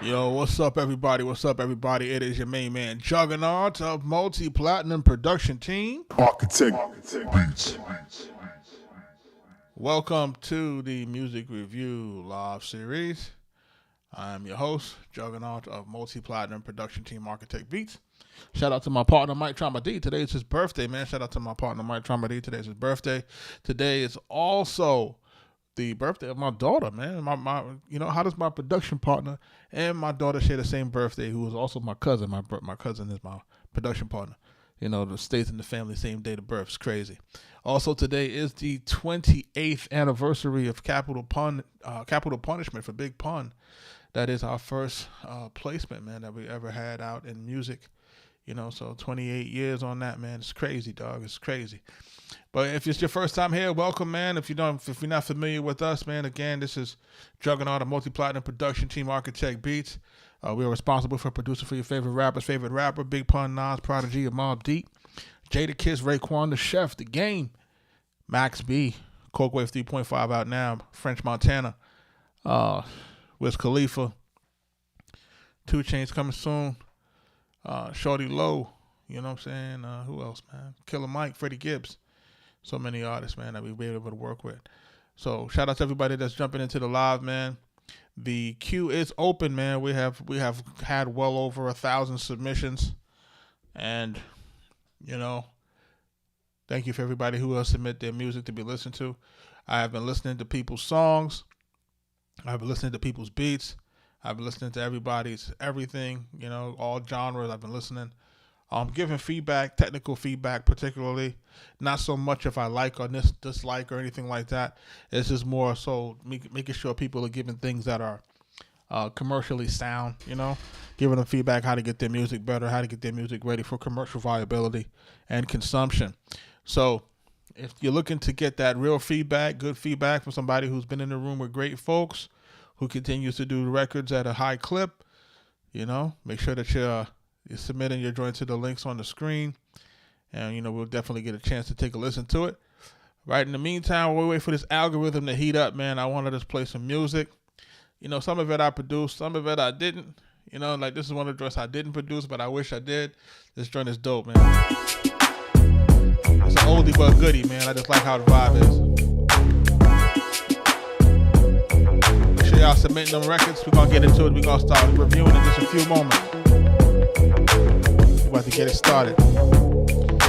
Yo, what's up, everybody? What's up, everybody? It is your main man, Juggernaut of Multi-Platinum Production Team. Arkatech Beatz. Welcome to the Music Review Live Series. I'm your host, Juggernaut of Multi-Platinum Production Team, Arkatech Beatz. Shout out to my partner, Mike Trauma D. Today is his birthday, man. Shout out to my partner, Mike Trauma D. Today is his birthday. Today is also the birthday of my daughter, man. How does my production partner and my daughter share the same birthday, who is also my cousin? My cousin is my production partner. You know, the stays in the family, same date of birth. It's crazy. Also, today is the 28th anniversary of Capital Punishment for Big Pun. That is our first placement, man, that we ever had out in music. You know, so 28 years on that, man. It's crazy, dog. It's crazy. But if it's your first time here, welcome, man. If you're not familiar with us, man, again, this is Juggernaut, a multi-platinum production team, Arkatech Beatz. We are responsible for producing for your favorite rapper, Big Pun, Nas, Prodigy, Mobb Deep, Jada Kiss, Raekwon, The Chef, The Game, Max B, Cokewave 3.5 out now, French Montana, Wiz Khalifa, 2 Chainz coming soon, Shorty Low, you know what I'm saying? Who else, man? Killer Mike, Freddie Gibbs. So many artists, man, that we've been able to work with. So shout out to everybody that's jumping into the live, man. The queue is open, man. We have had well over 1,000 submissions, and you know, thank you for everybody who will submit their music to be listened to. I have been listening to people's songs. I've been listening to people's beats. I've been listening to everybody's everything. You know, all genres. I've been listening. Giving feedback, technical feedback, particularly. Not so much if I like or dislike or anything like that. It's just more so making sure people are giving things that are commercially sound, you know, giving them feedback how to get their music better, how to get their music ready for commercial viability and consumption. So if you're looking to get that real feedback, good feedback from somebody who's been in the room with great folks, who continues to do records at a high clip, you know, make sure that you're submitting your joint to the links on the screen, and you know, we'll definitely get a chance to take a listen to it. Right in the meantime, while we wait for this algorithm to heat up, man, I want to just play some music. You know, some of it I produced, some of it I didn't. You know, like this is one of the joints I didn't produce, but I wish I did. This joint is dope, man. It's an oldie but goodie, man. I just like how the vibe is. Make sure y'all submitting them records. We're gonna get into it. We're gonna start reviewing in just a few moments. About to get it started.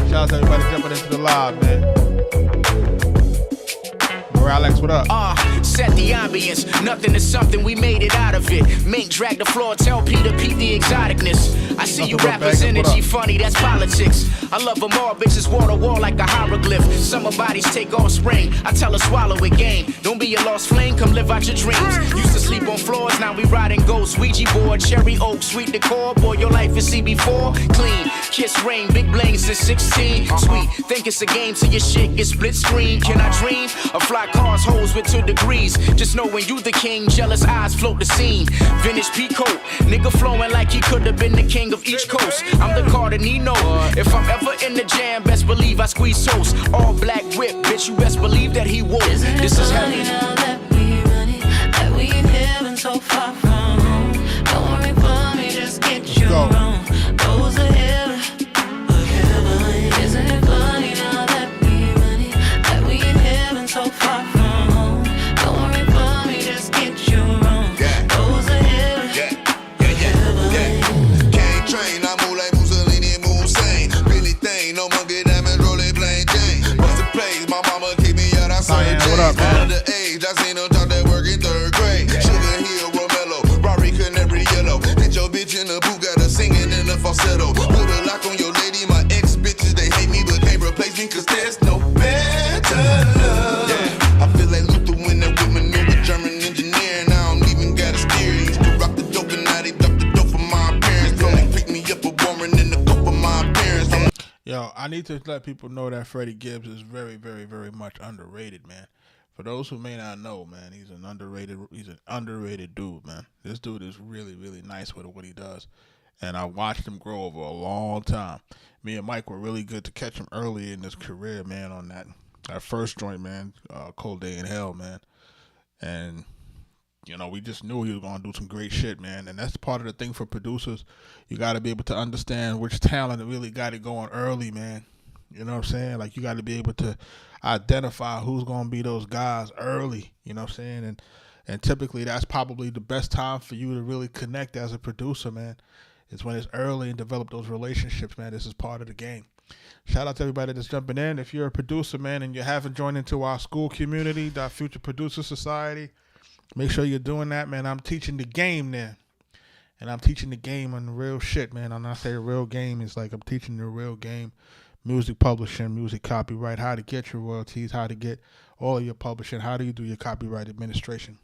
Shout out to everybody jumping into the live, man. Alex, what up? Set the ambience. Nothing is something, we made it out of it. Mink drag the floor, tell Peter Pete the exoticness. I see you rappers' energy funny, that's politics. I love them all, bitches wall to wall like a hieroglyph. Summer bodies take off spring. I tell her swallow it game. Don't be a lost flame, come live out your dreams. Used to sleep on floors, now we riding ghosts. Ouija board, cherry oak, sweet decor. Boy, your life is CB4. Clean, kiss rain, big bling since 16. Sweet, think it's a game till your shit gets split screen. Can I dream of fly cars, hoes with 2 degrees? Just know when you the king, jealous eyes float the scene. Vintage peacoat, nigga flowing like he could have been the king of each coast. I'm the Cardinino. If I'm ever in the jam, best believe I squeeze toast. All black whip, bitch, you best believe that he woke. This is heavy. Now that we running, that we in heaven so far from home. Don't worry for me, just get your own. Those are heaven. Isn't it funny now that we running, that we in heaven so far from home. Don't worry for me, just get your own. Those are heaven. Can't train, I move like Mussolini, move sane. Billy Thane, no monkey damage, roll it plain Jane. What's the place? My mama keep me out, I saw it. What up, man? Under the age, I seen her talk that work in 3rd grade. Sugar Hill, Romello, Rari Canary Yellow. Hit your bitch in the boot, got her singing in the falsetto. Put a lock on your lady, my ex bitches, they hate me, but can't replace me, cause there's no better love. I feel like Luther when that with maneuver, German engineer, and I don't even gotta steer. Used to rock the dope, and now they drop the dope for my parents. Only pick me up a Warren in the coat for my parents. Yo, I need to let people know that Freddie Gibbs is very, very, very much underrated, man. For those who may not know, man, he's an underrated dude, man. This dude is really, really nice with what he does. And I watched him grow over a long time. Me and Mike were really good to catch him early in his career, man, on that first joint, man, Cold Day in Hell, man. And You know, we just knew he was going to do some great shit, man. And that's part of the thing for producers. You got to be able to understand which talent really got it going early, man. You know what I'm saying? Like, you got to be able to identify who's going to be those guys early. You know what I'm saying? And typically that's probably the best time for you to really connect as a producer, man. Is when it's early and develop those relationships, man. This is part of the game. Shout out to everybody that's jumping in. If you're a producer, man, and you haven't joined into our school community, the Future Producer Society, make sure you're doing that, man. I'm teaching the game there. And I'm teaching the game on the real shit, man. When I say real game, it's like I'm teaching the real game. Music publishing, music copyright, how to get your royalties, how to get all of your publishing, how do you do your copyright administration.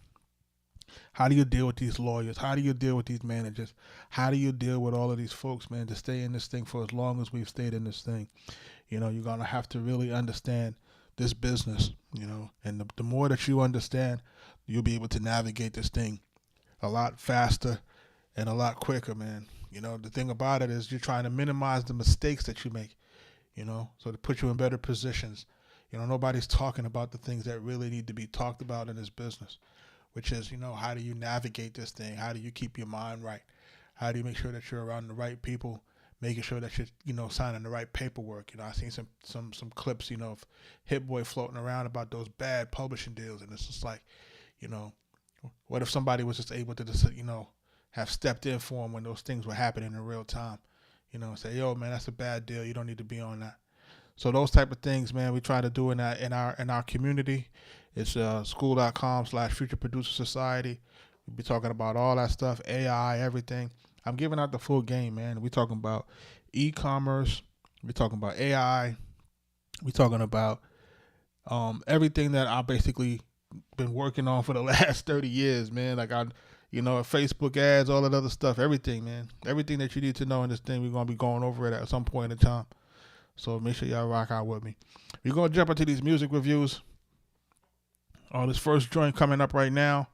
How do you deal with these lawyers? How do you deal with these managers? How do you deal with all of these folks, man, to stay in this thing for as long as we've stayed in this thing? You know, you're going to have to really understand this business, you know, and the more that you understand, you'll be able to navigate this thing a lot faster and a lot quicker, man. You know, the thing about it is you're trying to minimize the mistakes that you make, you know, so to put you in better positions. You know, nobody's talking about the things that really need to be talked about in this business, which is, you know, how do you navigate this thing? How do you keep your mind right? How do you make sure that you're around the right people, making sure that you're, you know, signing the right paperwork? You know, I've seen some clips, you know, of Hit Boy floating around about those bad publishing deals. And it's just like, you know, what if somebody was just able to just, you know, have stepped in for him when those things were happening in real time? You know, say, yo, man, that's a bad deal. You don't need to be on that. So those type of things, man, we try to do in our community. It's school.com/Future Producer Society. We'll be talking about all that stuff, AI, everything. I'm giving out the full game, man. We're talking about e-commerce. We're talking about AI. We're talking about everything that I basically been working on for the last 30 years, man. Like Facebook ads, all that other stuff, everything, man. Everything that you need to know in this thing, we're going to be going over it at some point in time. So make sure y'all rock out with me. We're going to jump into these music reviews. This first joint coming up right now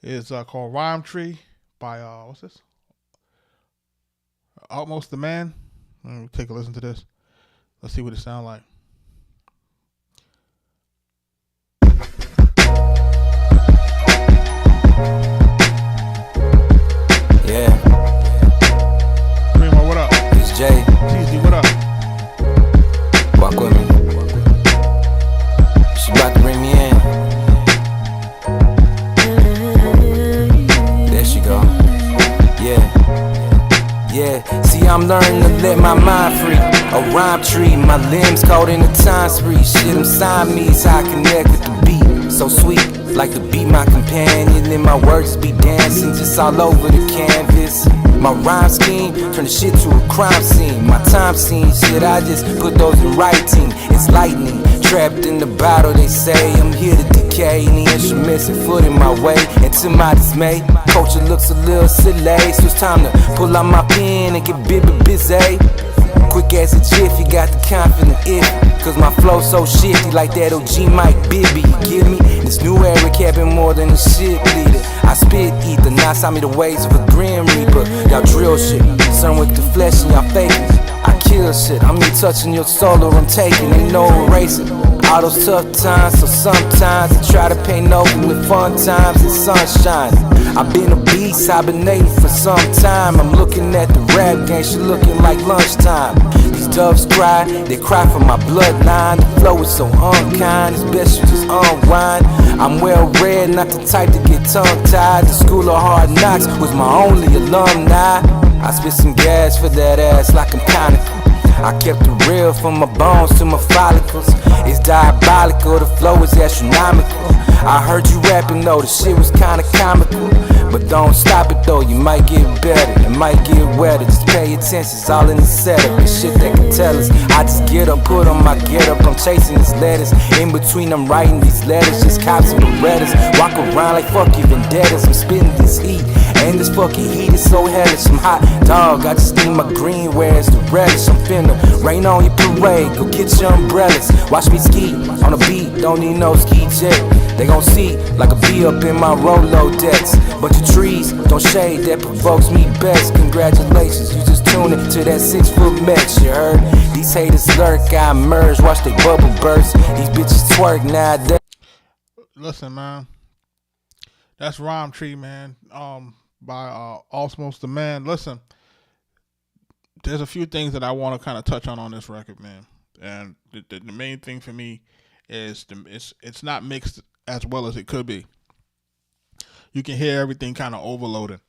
is called Rhyme Tree by, what's this? Almost the Man. Let me take a listen to this. Let's see what it sounds like. Yeah. Primo, what up? It's Jay. TZ, what up? Walk with me. She about to bring me in. There she go. Yeah. See, I'm learning to let my mind free. A rhyme tree, my limbs caught in a time spree. Shit, I'm Siamese, how I connect with the beat. So sweet, like the beat my companion, and my words be dancing just all over the canvas. My rhyme scheme turn the shit to a crime scene. My time scene, shit, I just put those in writing. It's lightning, trapped in the bottle, they say I'm here to decay. And the instruments and foot in my way, and to my dismay, culture looks a little silly. So it's time to pull out my pen and get busy. Quick as a jiff, you got the confident if. Cause my flow so shifty like that OG Mike Bibby. You get me? This new era capping more than a shit leader. I spit ether, now saw me the ways of a grim reaper. Y'all drill shit, concerned with the flesh and y'all faking. I kill shit, I'm here touching your soul or I'm taking, ain't no erasing. All those tough times, so sometimes I try to paint over with fun times and sunshine. I've been a beast, hibernating for some time. I'm looking at the rap game, she looking like lunchtime. These doves cry, they cry for my bloodline. The flow is so unkind, it's best you just unwind. I'm well read, not the type to get tongue-tied. The school of hard knocks was my only alumni. I spit some gas for that ass like I'm conical. I kept it real from my bones to my follicles. It's diabolical, the flow is astronomical. I heard you rapping though, the shit was kinda comical. But don't stop it though, you might get better, it might get wetter. Just pay attention, it's all in the setup. It's shit they can tell us. I just get up, put on my get up. I'm chasing these letters, in between I'm writing these letters. Just cops and berettas, walk around like fuck you vendettas. I'm spitting this heat, and this fucking heat is so hellish. I'm hot dog, I just need my green, where's the relish? I'm finna rain on your parade, go get your umbrellas. Watch me ski on a beat, don't need no ski jet. They gon' see like a bee up in my Rolodex. Bunch of trees, don't shade, that provokes me best. Congratulations, you just tuned in to that 6-foot mix, you heard? These haters lurk, I emerge, watch they bubble burst. These bitches twerk nowadays. Listen, man, That's Rhyme Tree, man. By Osmos the Man. Listen, there's a few things that I want to kind of touch on this record, man. And the main thing for me is it's not mixed as well as it could be. You can hear everything kind of overloaded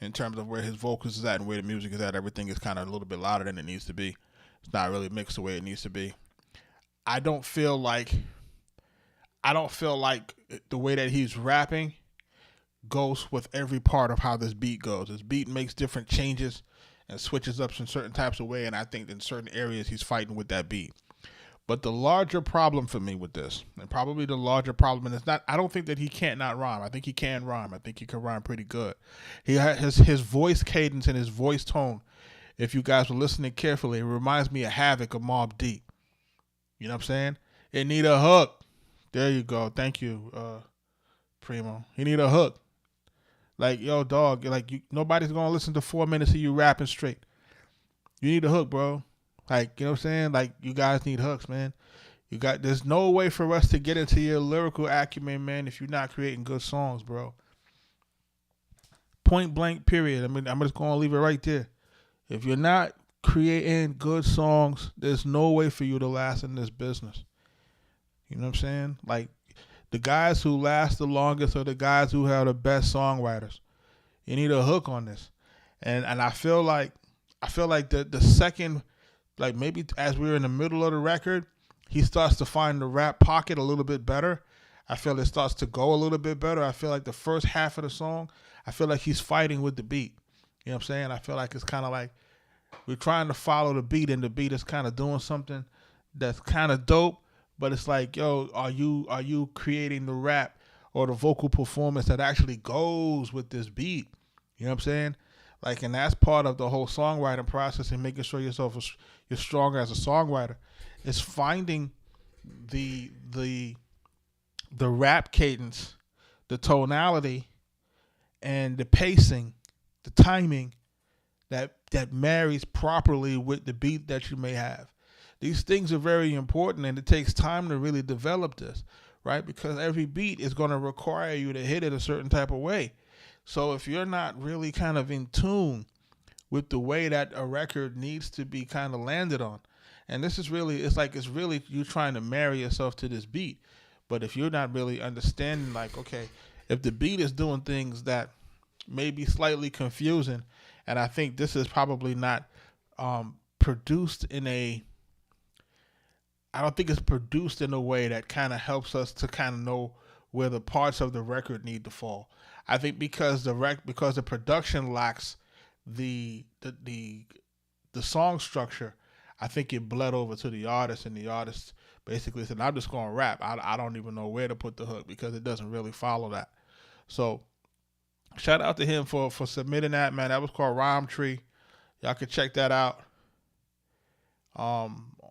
in terms of where his vocals is at and where the music is at. Everything is kind of a little bit louder than it needs to be. It's not really mixed the way it needs to be. I don't feel like the way that he's rapping goes with every part of how this beat goes. This beat makes different changes and switches up in certain types of way, and I think in certain areas he's fighting with that beat. But the larger problem for me with this, and probably the larger problem, and it's not, I don't think that he can't not rhyme. I think he can rhyme. I think he can rhyme pretty good. He has his voice cadence and his voice tone. If you guys were listening carefully, it reminds me of Havoc or Mobb Deep. You know what I'm saying? It need a hook. There you go. Thank you, Primo. He need a hook. Like, yo, dog, like nobody's gonna listen to 4 minutes of you rapping straight. You need a hook, bro. Like, you know what I'm saying? Like, you guys need hooks, man. There's no way for us to get into your lyrical acumen, man, if you're not creating good songs, bro. Point blank, period. I mean, I'm just gonna leave it right there. If you're not creating good songs, there's no way for you to last in this business. You know what I'm saying? Like, the guys who last the longest are the guys who have the best songwriters. You need a hook on this. And I feel like the second, like maybe as we're in the middle of the record, he starts to find the rap pocket a little bit better. I feel it starts to go a little bit better. I feel like the first half of the song, I feel like he's fighting with the beat. You know what I'm saying? I feel like it's kind of like we're trying to follow the beat, and the beat is kind of doing something that's kind of dope. But it's like, yo, are you creating the rap or the vocal performance that actually goes with this beat? You know what I'm saying? Like, and that's part of the whole songwriting process and making sure you're stronger as a songwriter. Is finding the rap cadence, the tonality, and the pacing, the timing that marries properly with the beat that you may have. These things are very important, and it takes time to really develop this, right? Because every beat is going to require you to hit it a certain type of way. So if you're not really kind of in tune with the way that a record needs to be kind of landed on, and this is really, it's really you trying to marry yourself to this beat. But if you're not really understanding, like, okay, if the beat is doing things that may be slightly confusing, and I think this is probably not produced in a, I don't think it's produced in a way that kind of helps us to kind of know where the parts of the record need to fall. I think because the production lacks the song structure, I think it bled over to the artist, and the artist basically said, I'm just going to rap. I don't even know where to put the hook because it doesn't really follow that. So shout out to him for submitting that, man. That was called Rhyme Tree. Y'all can check that out.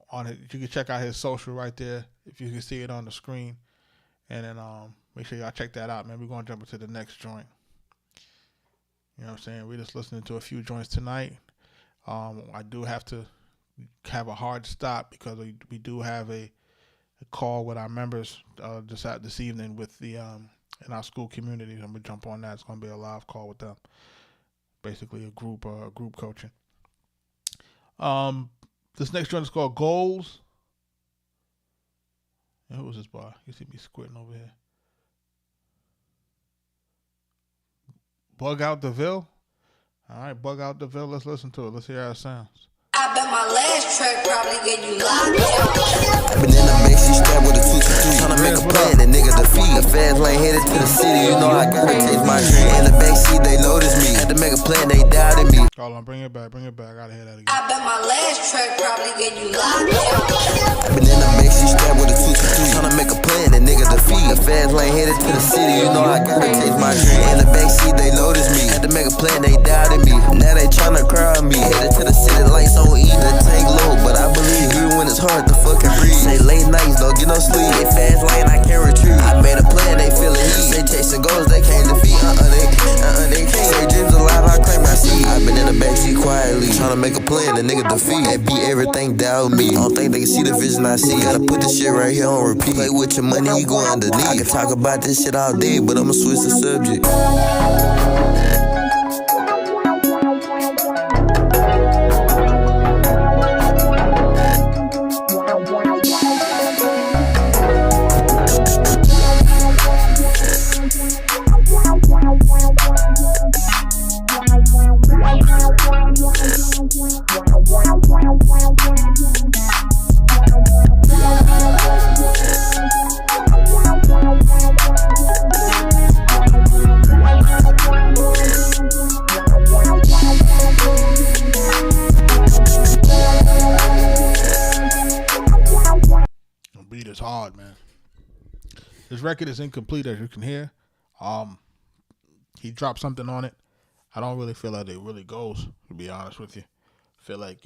On it, you can check out his social right there if you can see it on the screen, and then make sure y'all check that out, man. We're gonna jump into the next joint. You know what I'm saying? We're just listening to a few joints tonight. I do have to have a hard stop because we do have a call with our members this evening with the in our school community. I'm gonna jump on that. It's gonna be a live call with them, basically a group coaching. This next joint is called Goals. And who was this by? You see me squinting over here. Bug Out DeVille. All right, Bug Out DeVille. Let's listen to it. Let's hear how it sounds. I bet my last track probably get you locked. I've been in the mix, she stabbed with a 2-2, tryna make a plan, that nigga defeat. The fans lane headed to the city, you know I gotta taste my dream. In the backseat, they noticed me. Had to make a plan, they doubted me. Hold on, bring it back. I gotta hear that again. I bet my last track probably get you locked. I've been in the mix, she stabbed with a 2-2, tryna make a plan, that nigga defeat. The fans lane headed to the city, you know I gotta taste my dream. In the backseat, they noticed me. Had to make a plan, they doubted me. Now they tryna crowd me. Headed to the city, lights on E, the tank low, but I believe even when it's hard to fucking breathe. Say late nights, don't get no sleep. They fast lane, I can't retreat. I made a plan, they feeling heat. They chasing goals, they can't defeat. They can't. Say dreams alive, I claim my seed. I've been in the backseat quietly, tryna make a plan, the nigga defeat. can't beat everything doubt me. I don't think they can see the vision I see. Gotta put this shit right here on repeat. Play with your money, you go underneath. I can talk about this shit all day, but I'ma switch the subject. Beat is hard, man. This record is incomplete, as you can hear. He dropped something on it. I don't really feel like it really goes, to be honest with you. I feel like,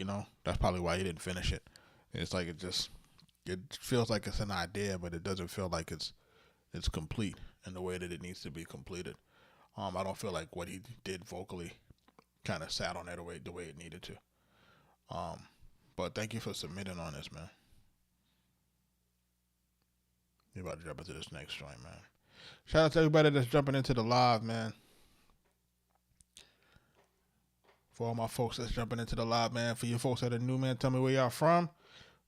that's probably why he didn't finish it. It's like it feels like it's an idea, but it doesn't feel like it's complete in the way that it needs to be completed. I don't feel like what he did vocally kind of sat on it the way it needed to. But thank you for submitting on this, man. You're about to jump into this next joint, man. Shout out to everybody that's jumping into the live, man. For all my folks that's jumping into the live, man. For you folks that are new, man, tell me where y'all from,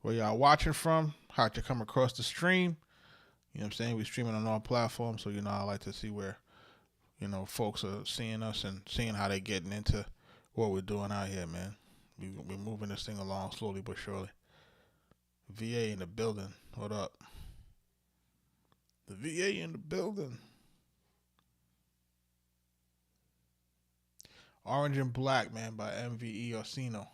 where y'all watching from, how'd you come across the stream. You know what I'm saying? We streaming on all platforms, so, I like to see where, folks are seeing us and seeing how they getting into what we're doing out here, man. We're moving this thing along slowly but surely. VA in the building. What up? The VA in the building. Orange and Black, man, by MVE Orsino.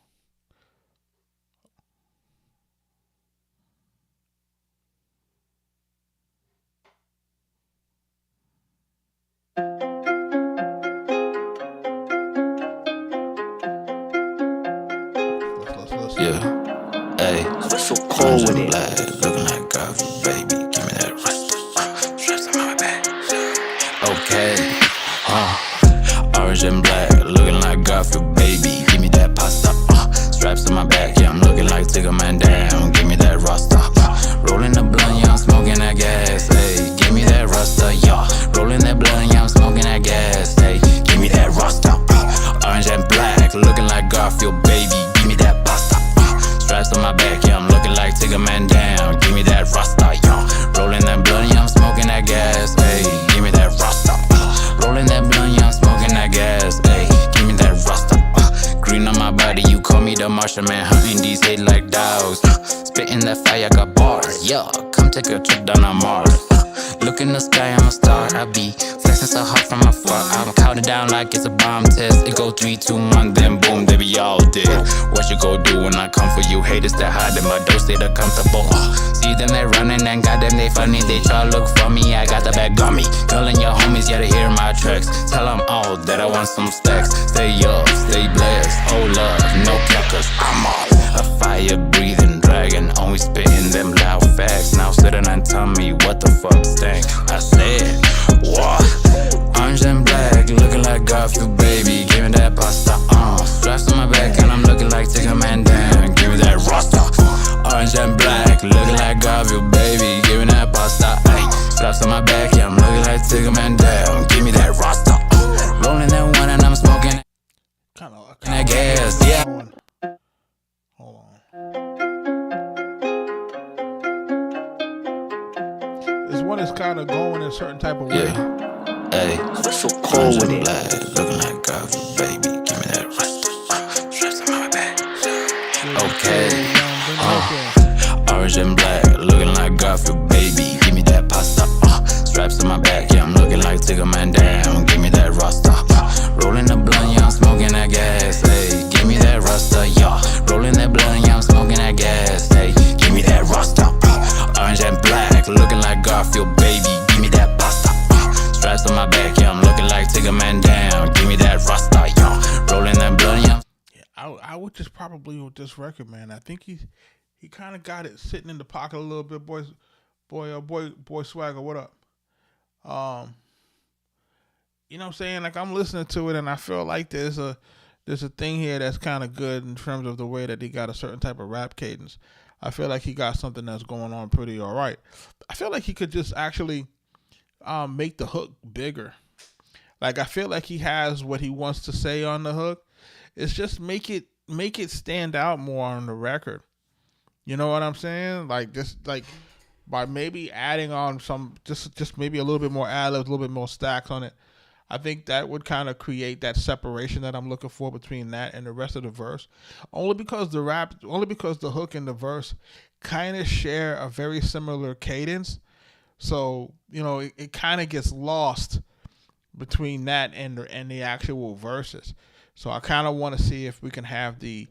Let's Yeah, hey, so cold with it. Black, looking like coffee, baby. Give me that rust. Straps on my back. Okay, orange and black, looking like Garfield, baby. Give me that pasta. Straps on my back, yeah, I'm looking like Tigger Man down. Give me that rasta. Rolling the blunt, yeah, I'm smoking that gas. Hey, give me that rasta, yeah. Rolling that blunt, yeah, I'm smoking that gas. Hey, give me that rasta. Orange and black, looking like Garfield, baby. Give me that pasta. Straps on my back, yeah, I'm looking like Tigger Man down. Give me that rasta, yeah. Rolling that blunt, yeah, I'm smoking that gas. Hey, give me that rasta. Rolling that blunt, yeah, I'm smoking that gas. Hey, give me that rasta. Green on my body, you call me the Martian man. Hunting these hate like dogs. Spitting that fire, got bars. Yeah, come take a trip down on Mars. Look in the sky, I'm a star. I be flexing so hard from afar. I'm counting down like it's a bomb test. It go 3, 2, 1, then boom, they be all dead. What you go do when I come for you? Haters that hide in my door, stay the comfortable. See them, they running and goddamn, they funny. They try to look for me, I got the bag on me. Calling your homies, yeah, to hear my tracks. Tell them all that I want some stacks. Stay up, stay blessed. Oh love, no pluckers, I'm on. A fire breathing dragon, always spitting them loud facts. Now sitting and tell me what the fuck stank. I said, what? Orange and black, looking like Garfield, baby. Give me that pasta, straps on my back and I'm looking like Tigger Man down. Give me that rasta. Orange and black, looking like Garfield, baby. Give me that pasta, straps on my back, yeah, I'm looking like Tigger Man down. Give me that rasta. Rolling that one and I'm smoking that gas, yeah. Hold on. This one is kind of going in a certain type of way. Yeah, hey, so cold with it. Black, looking like Garfield, baby. Give me that rust. Straps on my back. Okay, orange and black, looking like Garfield, baby. Give me that pasta. Straps on my back, yeah, I'm looking like Tigger Man down. Give me that rasta. Rolling the blunt, yeah, I'm smoking that gas. Hey, give me that rasta, yeah. Rolling that blunt, yeah, I'm smoking that gas. Hey, give me that rasta. Orange and black, looking like Garfield, baby. Give me that pasta. Straps on my back, yeah, I'm looking like Tigger Man down. Give me that rasta, yeah. Rolling that blunt, yeah. I would just probably with this record, man. I think he kind of got it sitting in the pocket a little bit, boy Swagger. What up? You know what I'm saying? Like I'm listening to it and I feel like there's there's a thing here that's kind of good in terms of the way that he got a certain type of rap cadence. I feel like he got something that's going on pretty all right. I feel like he could just actually make the hook bigger. Like, I feel like he has what he wants to say on the hook. It's just make it stand out more on the record. You know what I'm saying? Like, just like by maybe adding on some, just maybe a little bit more ad-libs, a little bit more stacks on it. I think that would kind of create that separation that I'm looking for between that and the rest of the verse. Only because the hook and the verse kind of share a very similar cadence. So, you know, it kind of gets lost between that and the actual verses. So I kind of want to see if we can have the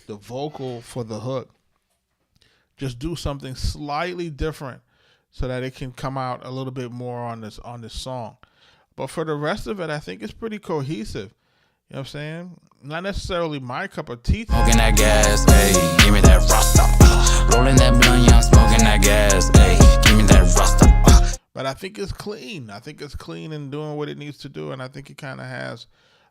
vocal for the hook just do something slightly different so that it can come out a little bit more on this song. But for the rest of it, I think it's pretty cohesive. You know what I'm saying? Not necessarily my cup of tea. Smoking that gas, ayy, give me that rasta. Rolling that blunt, yeah, I'm smoking that gas, ayy, give me that rasta. But I think it's clean. I think it's clean and doing what it needs to do, and I think it kind of has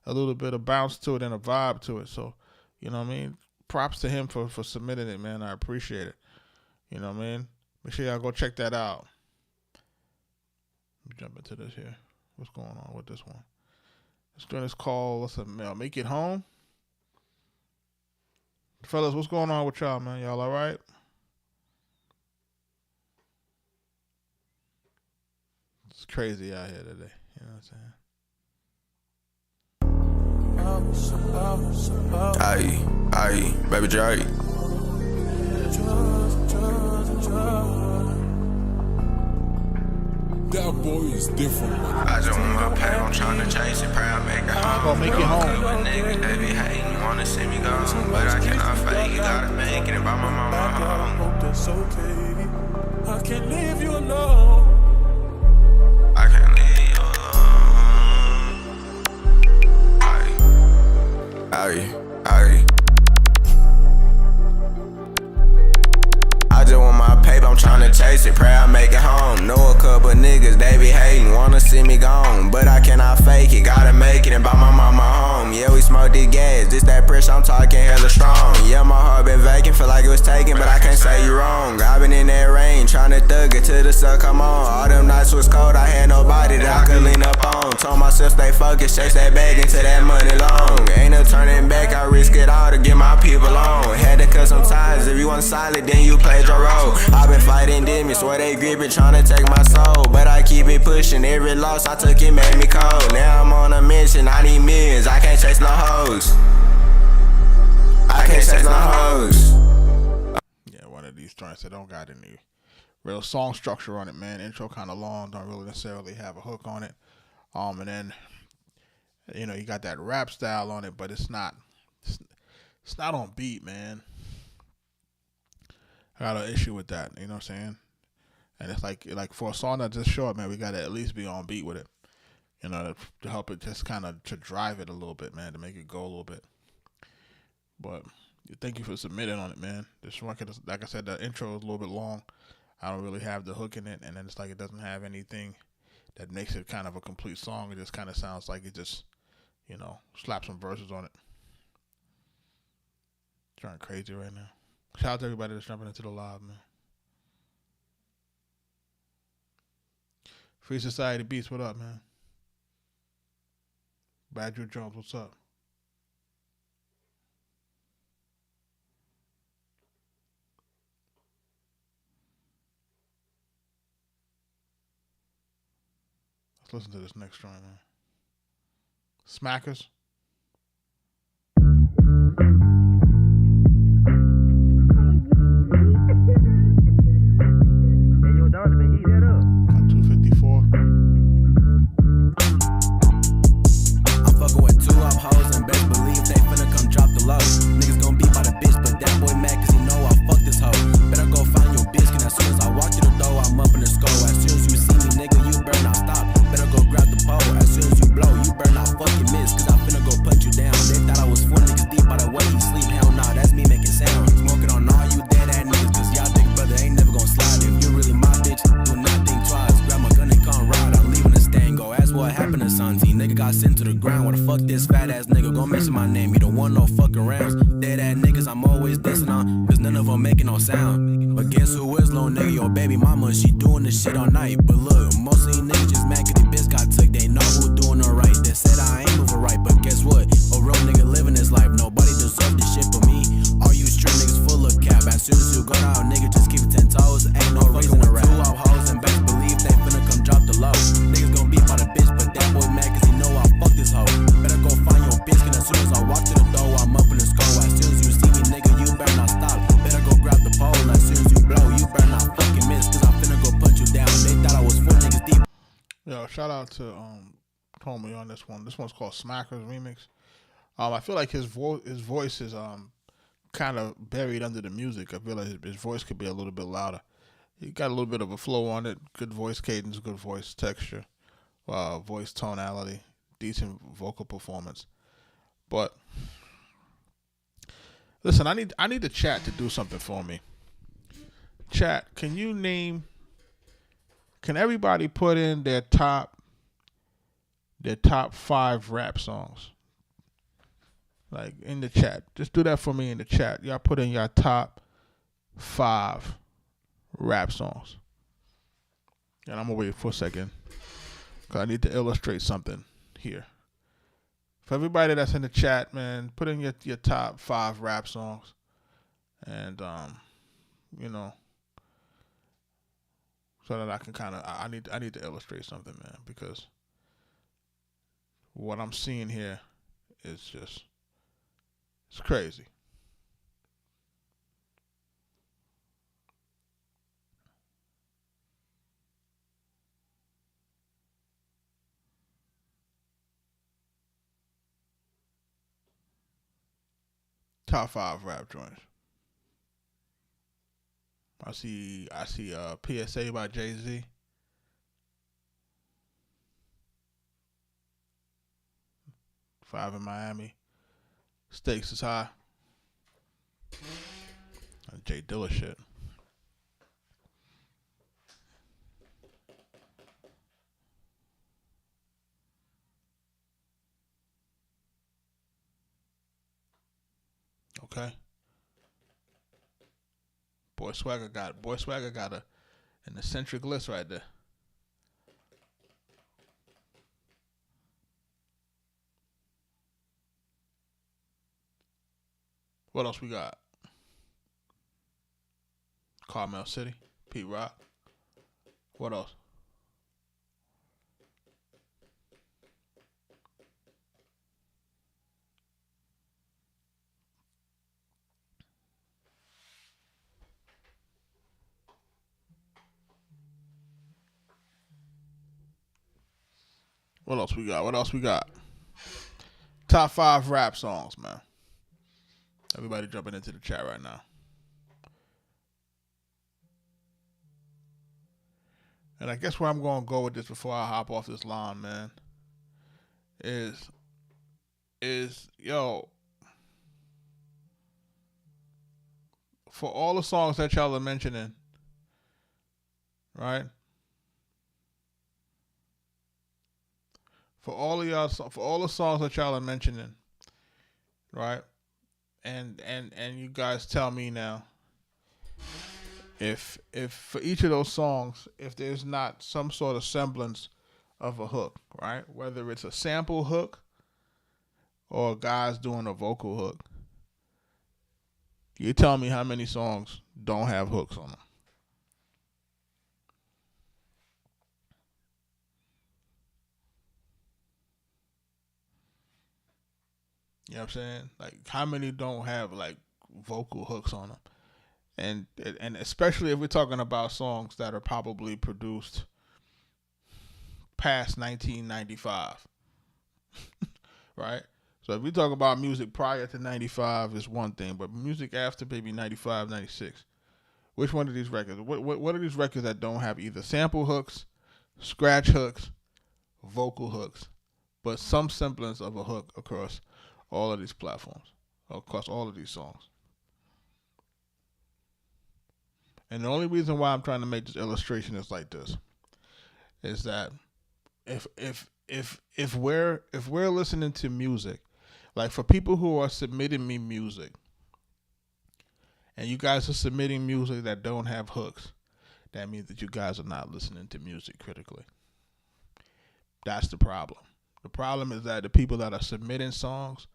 a little bit of bounce to it and a vibe to it. So, you know what I mean? Props to him for submitting it, man. I appreciate it. You know what I mean? Make sure y'all go check that out. Let me jump into this here. What's going on with this one? This joint is called, Make It Home. Fellas, what's going on with y'all, man? Y'all all right? It's crazy out here today. You know what I'm saying? Aye, baby Drake. That boy is different. I just want my pay, I'm trying to chase it, pray I make it home. Gonna make it home. But niggas, they be hating, wanna see me go, but I cannot fake it, gotta make it and buy my mama I home. hope that's okay. I can't leave you alone. I can't leave you alone. Aye. I just want my paper, I'm tryna chase it, pray I make it home. Know a couple niggas, they be hating, wanna see me gone, but I cannot fake it, gotta make it and buy my mama home. Yeah, we smoke this gas, this that pressure, I'm talking hella strong. Yeah, my heart been vacant, feel like it was taken, but I can't say you wrong. I been in that rain, tryna thug it till the sun come on. All them nights was cold, I had nobody that I could lean up on. Told myself stay focused, chase that bag until that money long. Ain't no turning back, I risk it all to get my people on. Had to cut some ties, if you want solid, then you played your role. I been fighting demons, where they gripping, tryna take my soul. But I keep it pushing, every loss I took it made me cold. Now I'm on a mission, I need millions, I can't chase no hoes. I can't chase no hoes. Yeah, one of these joints that don't got any real song structure on it, man. Intro kind of long, don't really necessarily have a hook on it. And then, you know, you got that rap style on it, but it's not on beat, man. I got an issue with that, you know what I'm saying? And it's like for a song that's just short, man, we got to at least be on beat with it, you know, to help it just kind of to drive it a little bit, man, to make it go a little bit. But thank you for submitting on it, man. This record, like I said, the intro is a little bit long. I don't really have the hook in it, and then it's like it doesn't have anything that makes it kind of a complete song. It just kind of sounds like it just, you know, slap some verses on it. Trying crazy right now. Shout out to everybody that's jumping into the live, man. Free Society Beats, what up, man? Badger Jones, what's up? Let's listen to this next joint, man. Smackers. As soon as you blow, you better not fucking miss, cause I finna badass nigga, gon' mention my name. You don't want no fucking rounds. Dead ass niggas, I'm always dissing on, cause none of them making no sound. But guess who is little nigga? Your baby mama, she doing this shit all night. But look, most of these niggas just mad cause they bitch got took. They know who doing it right. They said I ain't moving right, but guess what? A real nigga living his life. Nobody deserve this shit but me. All you street niggas full of cap. As soon as you go down, nigga, just keep it 10 toes. Ain't no reason to rap. 2 out hoes and best believe they finna come drop the low. Niggas gon' beat by the bitch, but that boy mad cause he know I fuck this hoe. Better go find your bitch, cause as soon as I walk to the door, I'm up in the skull. As soon as you see me, nigga, you better not stop. Better go grab the pole. As soon as you blow, you better not fucking miss, cause I'm finna go punch you down. They thought I was 4 niggas deep. Yo, shout out to Tommy on this one. This one's called Smacker's Remix. I feel like his voice is kind of buried under the music. I feel like his voice could be a little bit louder. He got a little bit of a flow on it. Good voice cadence, good voice texture, voice tonality, decent vocal performance. But listen, I need the chat to do something for me. Chat, can everybody put in their top 5 rap songs? Like in the chat. Just do that for me in the chat. Y'all put in your top 5 rap songs. And I'm gonna wait for a second, cause I need to illustrate something here. For everybody that's in the chat, man, put in your top 5 rap songs. And so that I can I need to illustrate something, man, because what I'm seeing here is just, it's crazy. Top 5 rap joints. I see PSA by Jay-Z. Five in Miami. Stakes is high. That's Jay Dilla shit. Okay. Boy Swagger got an eccentric list right there. What else we got? Carmel City, Pete Rock. What else? What else we got? Top 5 rap songs, man. Everybody jumping into the chat right now. And I guess where I'm going to go with this before I hop off this line, man, is yo, for all the songs that y'all are mentioning, right? For all the songs that y'all are mentioning, right? And you guys tell me now, if for each of those songs, if there's not some sort of semblance of a hook, right? Whether it's a sample hook or guys doing a vocal hook, you tell me how many songs don't have hooks on them. You know what I'm saying? Like, how many don't have like vocal hooks on them? And especially if we're talking about songs that are probably produced past 1995, right? So if we talk about music prior to 95 is one thing, but music after maybe 95, 96, which one of these records? What are these records that don't have either sample hooks, scratch hooks, vocal hooks, but some semblance of a hook across all of these platforms, across all of these songs? And the only reason why I'm trying to make this illustration is like this, is that if we're listening to music Like, for people who are submitting me music, and you guys are submitting music that don't have hooks, that means that you guys are not listening to music critically. That's the problem. The problem is that the people that are submitting songs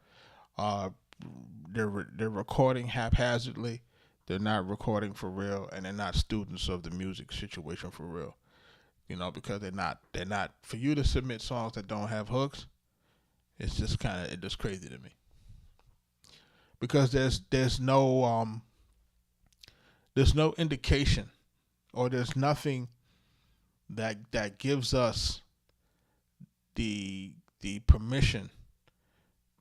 they're recording haphazardly. They're not recording for real, and they're not students of the music situation for real. You know, because they're not. For you to submit songs that don't have hooks, it's just crazy to me. Because there's no indication, or there's nothing that gives us the permission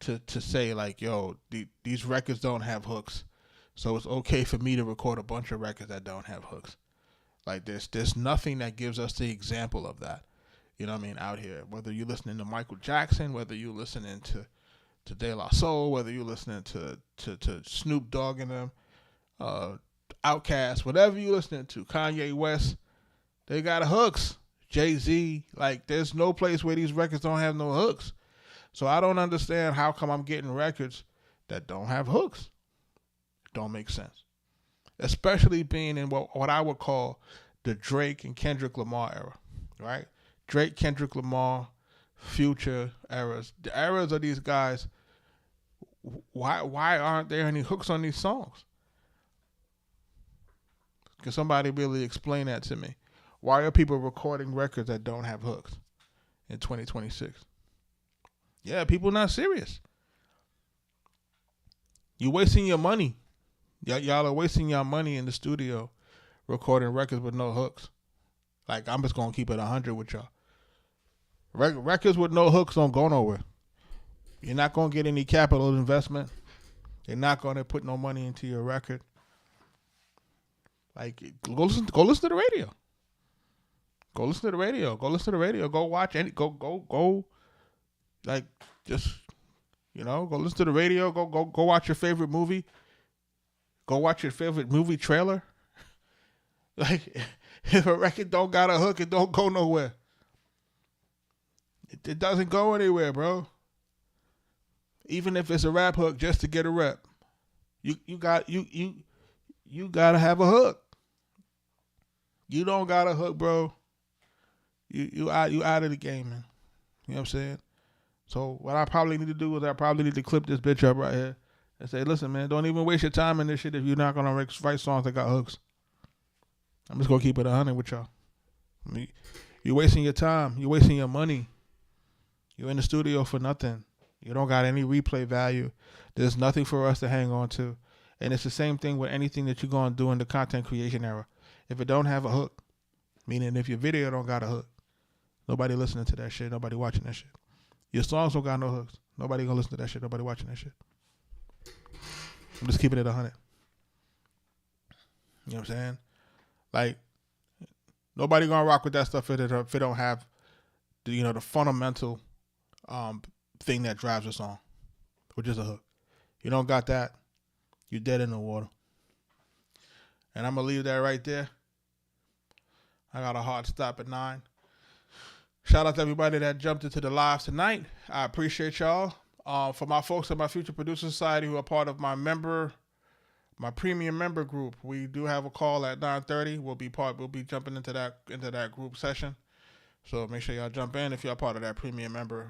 to say, like, yo, these records don't have hooks, so it's okay for me to record a bunch of records that don't have hooks. Like, there's nothing that gives us the example of that. You know what I mean? Out here, whether you're listening to Michael Jackson, whether you're listening to De La Soul, whether you're listening to Snoop Dogg and them, Outkast, whatever you're listening to, Kanye West, they got hooks. Jay-Z, like, there's no place where these records don't have no hooks. So I don't understand how come I'm getting records that don't have hooks. It don't make sense. Especially being in what I would call the Drake and Kendrick Lamar era, right? Drake, Kendrick Lamar, Future eras. The eras of these guys, why aren't there any hooks on these songs? Can somebody really explain that to me? Why are people recording records that don't have hooks in 2026? Yeah, people not serious. You're wasting your money. Y'all are wasting your money in the studio recording records with no hooks. Like, I'm just going to keep it 100 with y'all. Records with no hooks don't go nowhere. You're not going to get any capital investment. You're not going to put no money into your record. Like, go listen to the radio. Go listen to the radio. Go listen to the radio. Go watch any. Go. Like, just, you know, go listen to the radio. Go watch your favorite movie. Go watch your favorite movie trailer. Like, if a record don't got a hook, it don't go nowhere. It doesn't go anywhere, bro. Even if it's a rap hook, just to get a rep, you gotta have a hook. You don't got a hook, bro. You out of the game, man. You know what I'm saying? So what I probably need to do is I probably need to clip this bitch up right here and say, listen, man, don't even waste your time in this shit if you're not gonna write songs that got hooks. I'm just gonna keep it 100 with y'all. I mean, you're wasting your time. You're wasting your money. You're in the studio for nothing. You don't got any replay value. There's nothing for us to hang on to. And it's the same thing with anything that you're gonna do in the content creation era. If it don't have a hook, meaning if your video don't got a hook, nobody listening to that shit. Nobody watching that shit. Your songs don't got no hooks. Nobody gonna listen to that shit. Nobody watching that shit. I'm just keeping it 100. You know what I'm saying? Like, nobody gonna rock with that stuff if it don't have the fundamental thing that drives a song, which is a hook. You don't got that, you're dead in the water. And I'm gonna leave that right there. I got a hard stop at 9. Shout out to everybody that jumped into the live tonight. I appreciate y'all. For my folks at my Future Producer Society who are part of my premium member group, we do have a call at 9:30. We'll be jumping into that group session. So make sure y'all jump in if y'all part of that premium member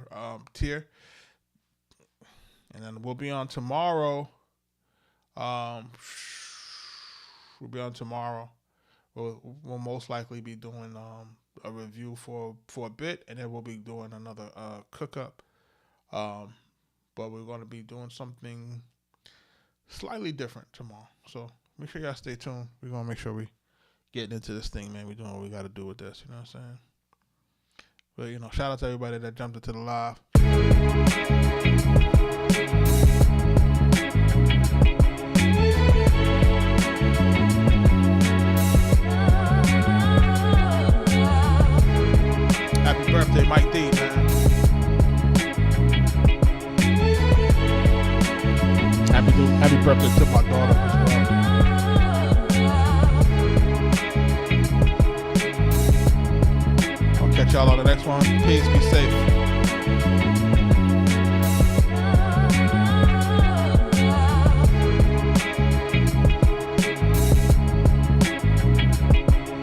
tier. And then we'll be on tomorrow. We'll most likely be doing a review for a bit, and then we'll be doing another cook up. But we're going to be doing something slightly different tomorrow. So make sure y'all stay tuned. We're going to make sure we getting into this thing, man. We're doing what we got to do with this. You know what I'm saying? But, shout out to everybody that jumped into the live. Happy birthday, Mike D, man. Happy birthday to my daughter as well. I'll catch y'all on the next one. Peace, be safe.